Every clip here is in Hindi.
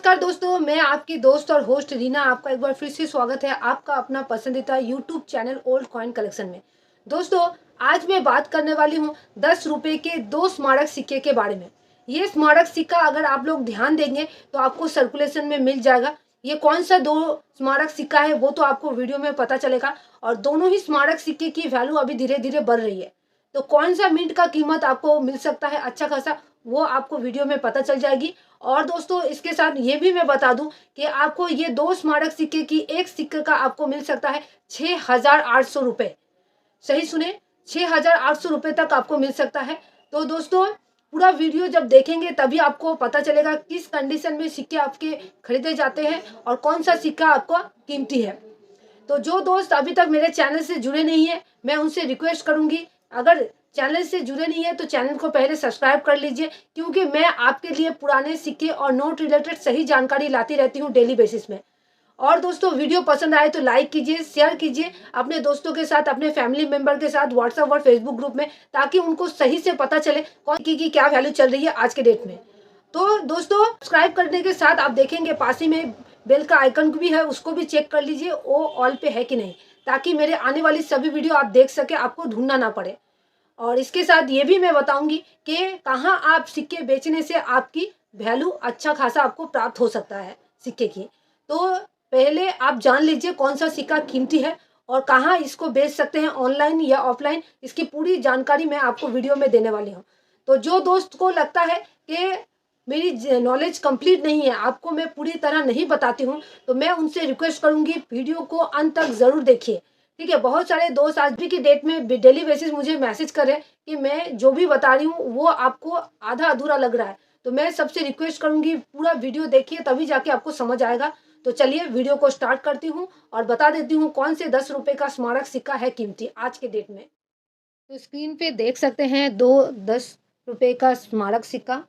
नमस्कार दोस्तों, मैं आपकी दोस्त और होस्ट रीना। आपका एक बार फिर से स्वागत है आपका अपना पसंदीदा YouTube channel old coin collection में। दोस्तों, आज मैं बात करने वाली हूँ 10 रुपये के दो स्मारक सिक्के के बारे में। ये स्मारक सिक्का अगर आप लोग ध्यान देंगे तो आपको सर्कुलेशन में मिल जाएगा। ये कौन सा दो स्मारक सिक्का है वो तो आपको वीडियो में पता चलेगा। और दोनों ही स्मारक सिक्के की वैल्यू अभी धीरे धीरे बढ़ रही है। तो कौन सा मिंट का कीमत आपको मिल सकता है अच्छा खासा, वो आपको वीडियो में पता चल जाएगी। और दोस्तों, इसके साथ ये भी मैं बता दूं कि आपको ये दो स्मारक सिक्के की एक सिक्के का आपको मिल सकता है 6,800 रुपये। सही सुने, 6,800 रुपये तक आपको मिल सकता है। तो दोस्तों, पूरा वीडियो जब देखेंगे तभी आपको पता चलेगा किस कंडीशन में सिक्के आपके खरीदे जाते हैं और कौन सा सिक्का आपका कीमती है। तो जो दोस्त अभी तक मेरे चैनल से जुड़े नहीं है, मैं उनसे रिक्वेस्ट करूंगी, अगर चैनल से जुड़े नहीं है तो चैनल को पहले सब्सक्राइब कर लीजिए, क्योंकि मैं आपके लिए पुराने सिक्के और नोट रिलेटेड सही जानकारी लाती रहती हूँ डेली बेसिस में। और दोस्तों, वीडियो पसंद आए तो लाइक कीजिए, शेयर कीजिए अपने दोस्तों के साथ, अपने फैमिली मेंबर के साथ व्हाट्सएप और फेसबुक ग्रुप में, ताकि उनको सही से पता चले कौन की क्या वैल्यू चल रही है आज के डेट में। तो दोस्तों, सब्सक्राइब करने के साथ आप देखेंगे पास ही में बेल का आइकन भी है, उसको भी चेक कर लीजिए वो ऑल पे है कि नहीं, ताकि मेरे आने वाली सभी वीडियो आप देख सके, आपको ढूंढना ना पड़े। और इसके साथ ये भी मैं बताऊंगी कि कहाँ आप सिक्के बेचने से आपकी वैल्यू अच्छा खासा आपको प्राप्त हो सकता है सिक्के की। तो पहले आप जान लीजिए कौन सा सिक्का कीमती है और कहाँ इसको बेच सकते हैं, ऑनलाइन या ऑफलाइन। इसकी पूरी जानकारी मैं आपको वीडियो में देने वाली हूँ। तो जो दोस्त को लगता है कि मेरी नॉलेज कंप्लीट नहीं है, आपको मैं पूरी तरह नहीं बताती हूँ, तो मैं उनसे रिक्वेस्ट करूँगी वीडियो को अंत तक ज़रूर देखिए। ठीक है, बहुत सारे दोस्त आज भी की डेट में डेली बेसिस मुझे मैसेज कर रहे हैं कि मैं जो भी बता रही हूँ वो आपको आधा अधूरा लग रहा है। तो मैं सबसे रिक्वेस्ट करूँगी पूरा वीडियो देखिए, तभी जाके आपको समझ आएगा। तो चलिए वीडियो को स्टार्ट करती हूँ और बता देती हूँ कौन से 10 रुपये का स्मारक सिक्का है कीमती आज के डेट में। तो स्क्रीन पे देख सकते हैं दो 10 रुपये का स्मारक सिक्का।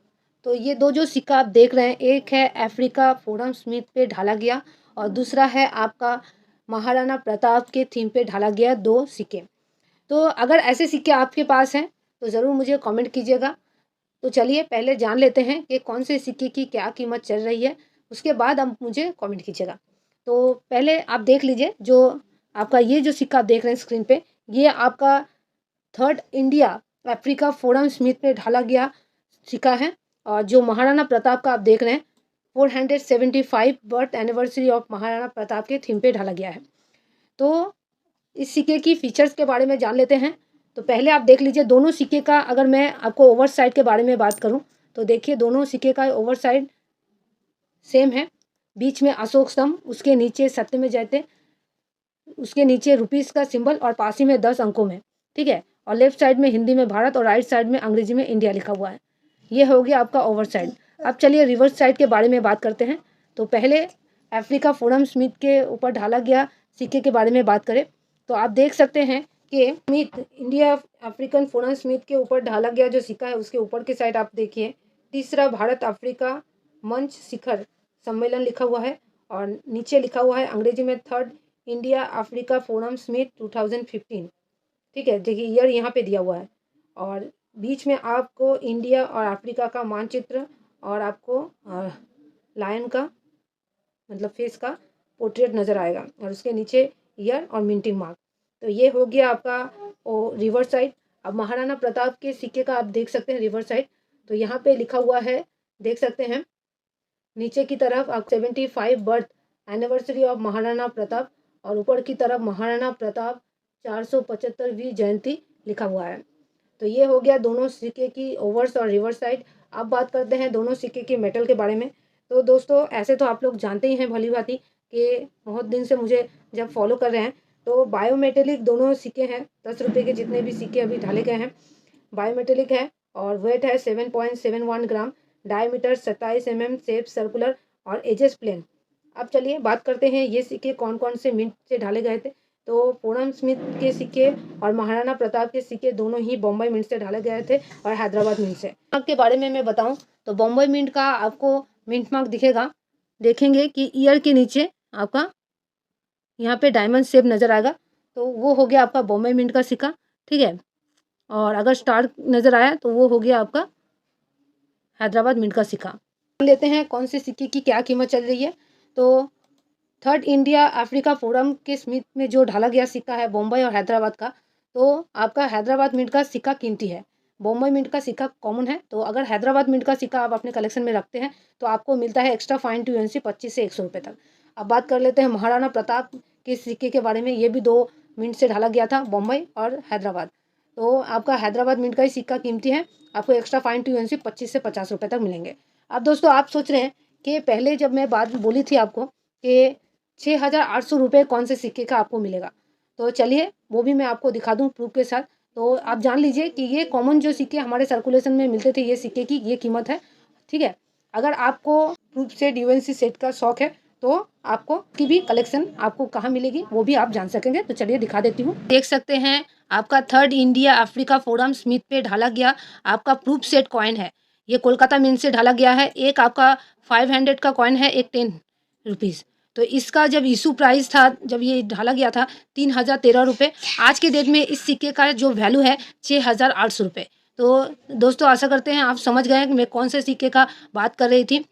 तो ये दो जो सिक्का आप देख रहे हैं, एक है अफ्रीका फोरम स्मिथ पे ढाला गया और दूसरा है आपका महाराणा प्रताप के थीम पे ढाला गया दो सिक्के। तो अगर ऐसे सिक्के आपके पास हैं तो ज़रूर मुझे कमेंट कीजिएगा। तो चलिए पहले जान लेते हैं कि कौन से सिक्के की क्या कीमत चल रही है, उसके बाद आप मुझे कमेंट कीजिएगा। तो पहले आप देख लीजिए, जो आपका ये जो सिक्का आप देख रहे हैं स्क्रीन पे, ये आपका third India Africa forum Smith पे ढाला गया सिक्का है। और जो महाराणा प्रताप का आप देख रहे हैं, 475 birth anniversary of Maharana Pratap के थीम पे ढाला गया है। तो इस सिक्के की फीचर्स के बारे में जान लेते हैं। तो पहले आप देख लीजिए दोनों सिक्के का, अगर मैं आपको ओवर साइड के बारे में बात करूं तो देखिए दोनों सिक्के का ओवर साइड सेम है। बीच में अशोक स्तंभ, उसके नीचे सत्य में जयते, उसके नीचे रुपीस का सिंबल और पास ही में 10 अंकों में। ठीक है, और लेफ्ट साइड में हिंदी में भारत और राइट साइड में अंग्रेजी में इंडिया लिखा हुआ है। ये हो गया आपका ओवर साइड। अब चलिए रिवर्स साइड के बारे में बात करते हैं। तो पहले अफ्रीका फोरम स्मिथ के ऊपर ढाला गया सिक्के के बारे में बात करें तो आप देख सकते हैं कि Smith India African forum Smith के ऊपर ढाला गया जो सिक्का है, उसके ऊपर की साइड आप देखिए तीसरा भारत अफ्रीका मंच शिखर सम्मेलन लिखा हुआ है और नीचे लिखा हुआ है अंग्रेजी में third India Africa forum Smith 2015। ठीक है, देखिए ईयर यहाँ पे दिया हुआ है और बीच में आपको इंडिया और अफ्रीका का मानचित्र और आपको लायन का मतलब फेस का पोर्ट्रेट नज़र आएगा और उसके नीचे ईयर और मिंटिंग मार्क। तो ये हो गया आपका रिवर साइड। अब महाराणा प्रताप के सिक्के का आप देख सकते हैं रिवर साइड। तो यहाँ पे लिखा हुआ है, देख सकते हैं नीचे की तरफ आप 75 birth anniversary of Maharana Pratap और ऊपर की तरफ महाराणा प्रताप 475वीं जयंती लिखा हुआ है। तो ये हो गया दोनों सिक्के की ओवर्स और रिवर्स साइड। अब बात करते हैं दोनों सिक्के के मेटल के बारे में। तो दोस्तों, ऐसे तो आप लोग जानते ही हैं भली भांति कि बहुत दिन से मुझे जब फॉलो कर रहे हैं, तो बायोमेटेलिक दोनों सिक्के हैं। 10 रुपये के जितने भी सिक्के अभी ढाले गए हैं बायोमेटेलिक है और वेट है 7.71 ग्राम, डायमीटर 27 mm, शेप सर्कुलर और एजेस प्लेन। अब चलिए बात करते हैं ये सिक्के कौन कौन से मिंट से ढाले गए थे। तो फोरम स्मिथ के सिक्के और महाराणा प्रताप के सिक्के दोनों ही बॉम्बे मिंट से ढाले गए थे और हैदराबाद मिंट से। के बारे में मैं बताऊं तो बॉम्बे मिंट का आपको मिंट मार्क दिखेगा, देखेंगे कि ईयर के नीचे आपका यहाँ पे डायमंड शेप नज़र आएगा। तो वो हो गया आपका बॉम्बे मिंट का सिक्का। ठीक है, और अगर स्टार नज़र आया तो वो हो गया आपका हैदराबाद मिंट का सिक्का। लेते हैं कौन से सिक्के की क्या कीमत चल रही है। तो थर्ड इंडिया अफ्रीका फोरम के स्मिथ में जो ढाला गया सिक्का है बॉम्बे और हैदराबाद का, तो आपका हैदराबाद मिंट का सिक्का कीमती है, बॉम्बे मिंट का सिक्का कॉमन है। तो अगर हैदराबाद मिंट का सिक्का आप अपने कलेक्शन में रखते हैं तो आपको मिलता है एक्स्ट्रा फाइन टू यूएनसी 25 से 100 रुपये तक। अब बात कर लेते हैं महाराणा प्रताप के सिक्के के बारे में। ये भी 2 मिंट से ढाला गया था, बॉम्बे और हैदराबाद। तो आपका हैदराबाद मिंट का ही सिक्का कीमती है, आपको एक्स्ट्रा फाइन टू यूएनसी 25 से 50 रुपये तक मिलेंगे। अब दोस्तों आप सोच रहे हैं कि पहले जब मैं बात बोली थी आपको कि 6,800 रुपये कौन से सिक्के का आपको मिलेगा, तो चलिए वो भी मैं आपको दिखा दूं प्रूफ के साथ। तो आप जान लीजिए कि ये कॉमन जो सिक्के हमारे सर्कुलेशन में मिलते थे, ये सिक्के की ये कीमत है, ठीक है। अगर आपको प्रूफ सेट यूएनसी सेट का शौक है तो आपको की भी कलेक्शन आपको कहाँ मिलेगी वो भी आप जान सकेंगे। तो चलिए दिखा देती हूँ। देख सकते हैं आपका third India Africa forum Smith पे ढाला गया आपका प्रूफ सेट कॉइन है। ये कोलकाता मिंट से ढाला गया है। एक आपका 500 का कॉइन है, एक 10 रुपीज़। तो इसका जब इशू प्राइस था, जब ये ढाला गया था 3,013 रुपये। आज के डेट में इस सिक्के का जो वैल्यू है 6,800 रुपये। तो दोस्तों आशा करते हैं आप समझ गए कि मैं कौन से सिक्के का बात कर रही थी।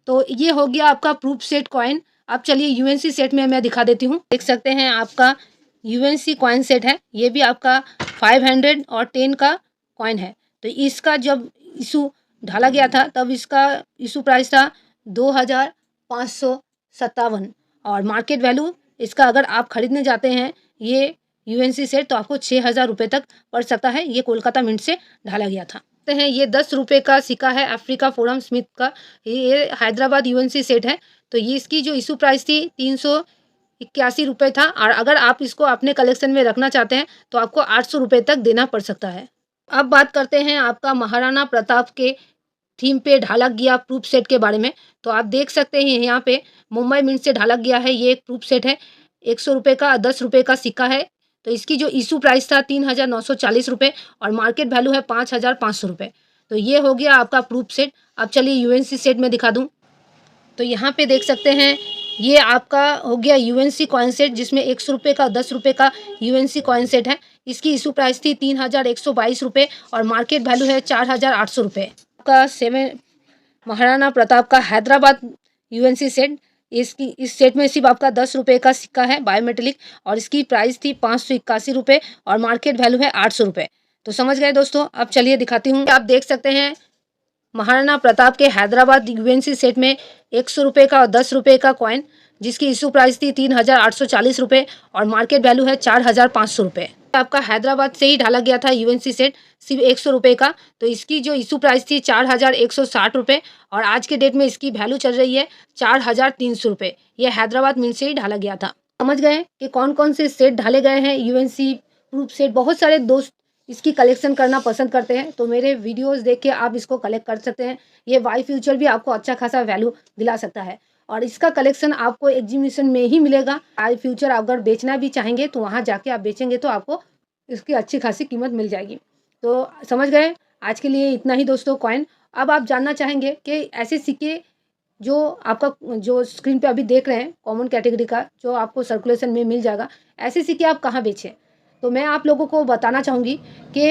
तो ये हो गया आपका प्रूफ सेट कॉइन। अब चलिए यूएनसी सेट में मैं दिखा देती हूँ। देख सकते हैं आपका यूएनसी कॉइन सेट है। ये भी आपका 500 और 10 का कॉइन है। तो इसका जब इशू ढाला गया था तब इसका इशू प्राइस था 2,557 और मार्केट वैल्यू इसका अगर आप खरीदने जाते हैं ये यूएनसी सेट तो आपको 6,000 रुपये तक पड़ सकता है। ये कोलकाता मिंट से ढाला गया था। हैं ये 10 रुपये का सिक्का है अफ्रीका फोरम स्मिथ का। ये हैदराबाद यूएनसी सेट है। तो ये इसकी जो इशू प्राइस थी 381 रुपये था और अगर आप इसको अपने कलेक्शन में रखना चाहते हैं तो आपको 800 रुपये तक देना पड़ सकता है। अब बात करते हैं आपका महाराणा प्रताप के थीम पे ढाला गया प्रूफ सेट के बारे में। तो आप देख सकते हैं यहाँ पे मुंबई मिंट से ढाला गया है। ये एक प्रूफ सेट है, 100 रुपये का 10 रुपये का सिक्का है। तो इसकी जो इशू प्राइस था 3,940 रुपये और मार्केट वैल्यू है 5,500 रुपये। तो ये हो गया आपका प्रूफ सेट। अब चलिए यूएनसी सेट में दिखा दूँ। तो यहाँ पे देख सकते हैं ये आपका हो गया यूएनसी कॉइन सेट जिसमें 100 रुपये का 10 रुपये का यूएनसी कॉइन सेट है। इसकी इशू प्राइस थी 3,122 रुपये और मार्केट वैल्यू है 4,800 रुपये। आपका 7 महाराणा प्रताप का हैदराबाद यूएनसी सेट। इसकी इस सेट में सिर्फ आपका 10 रुपये का सिक्का है बायोमेट्रिक और इसकी प्राइस थी 581 रुपये और मार्केट वैल्यू है 800 रुपये। तो समझ गए दोस्तों। अब चलिए दिखाती हूँ। आप देख सकते हैं महाराणा प्रताप के हैदराबाद यूएनसी सेट में 100 रुपये का और 10 रुपये का कॉइन जिसकी इशू प्राइस थी 3,840 रुपये और मार्केट वैल्यू है 4,500 रुपये। आपका हैदराबाद से ही ढाला गया था यूएनसी सेट सिर्फ 100 रुपये का। तो इसकी जो इशू प्राइस थी 4,160 रुपये और आज के डेट में इसकी वैल्यू चल रही है 4,300 रुपये। यह हैदराबाद मिंट से ही ढाला गया था। समझ गए कि कौन कौन से सेट ढाले गए हैं यूएनसी प्रूफ सेट। बहुत सारे दोस्त इसकी कलेक्शन करना पसंद करते हैं तो मेरे वीडियोस देख के आप इसको कलेक्ट कर सकते हैं। ये वाई फ्यूचर भी आपको अच्छा खासा वैल्यू दिला सकता है और इसका कलेक्शन आपको एग्जीबिशन में ही मिलेगा। वाई फ्यूचर अगर बेचना भी चाहेंगे तो वहाँ जाके आप बेचेंगे तो आपको इसकी अच्छी खासी कीमत मिल जाएगी। तो समझ गए। आज के लिए इतना ही दोस्तों कॉइन। अब आप जानना चाहेंगे कि ऐसे सिक्के जो आपका जो स्क्रीन पे अभी देख रहे हैं कॉमन कैटेगरी का जो आपको सर्कुलेशन में मिल जाएगा, ऐसे सिक्के आप कहाँ बेचें। तो मैं आप लोगों को बताना चाहूँगी कि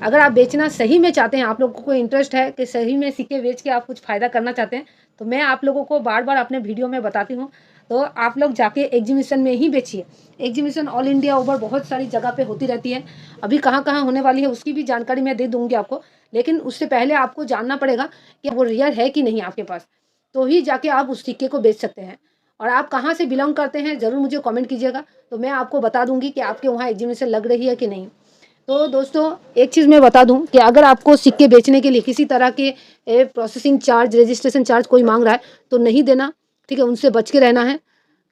अगर आप बेचना सही में चाहते हैं, आप लोगों को इंटरेस्ट है कि सही में सिक्के बेच के आप कुछ फ़ायदा करना चाहते हैं, तो मैं आप लोगों को बार बार अपने वीडियो में बताती हूँ। तो आप लोग जाके एग्जीबिशन में ही बेचिए। एग्जीबिशन ऑल इंडिया ओवर बहुत सारी जगह पे होती रहती है। अभी कहाँ कहाँ होने वाली है उसकी भी जानकारी मैं दे दूँगी आपको, लेकिन उससे पहले आपको जानना पड़ेगा कि वो रियल है कि नहीं आपके पास, तो ही जाके आप उस सिक्के को बेच सकते हैं। और आप कहाँ से बिलोंग करते हैं ज़रूर मुझे कमेंट कीजिएगा, तो मैं आपको बता दूंगी कि आपके वहाँ एग्जीबिशन लग रही है कि नहीं। तो दोस्तों एक चीज़ मैं बता दूं कि अगर आपको सिक्के बेचने के लिए किसी तरह के प्रोसेसिंग चार्ज, रजिस्ट्रेशन चार्ज कोई मांग रहा है तो नहीं देना, ठीक है। उनसे बच के रहना है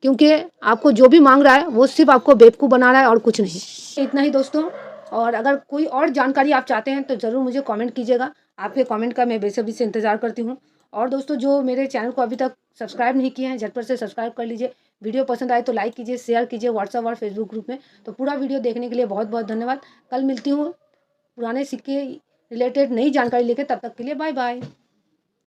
क्योंकि आपको जो भी मांग रहा है वो सिर्फ आपको बेवकूफ़ बना रहा है और कुछ नहीं। इतना ही दोस्तों। और अगर कोई और जानकारी आप चाहते हैं तो ज़रूर मुझे कमेंट कीजिएगा। आपके कमेंट का मैं बेसब्री से इंतज़ार करती हूँ। और दोस्तों जो मेरे चैनल को अभी तक सब्सक्राइब नहीं किए हैं झटपट से सब्सक्राइब कर लीजिए। वीडियो पसंद आए तो लाइक कीजिए, शेयर कीजिए व्हाट्सएप और फेसबुक ग्रुप में। तो पूरा वीडियो देखने के लिए बहुत बहुत धन्यवाद। कल मिलती हूँ पुराने सिक्के रिलेटेड नई जानकारी लेकर, तब तक के लिए बाय बाय।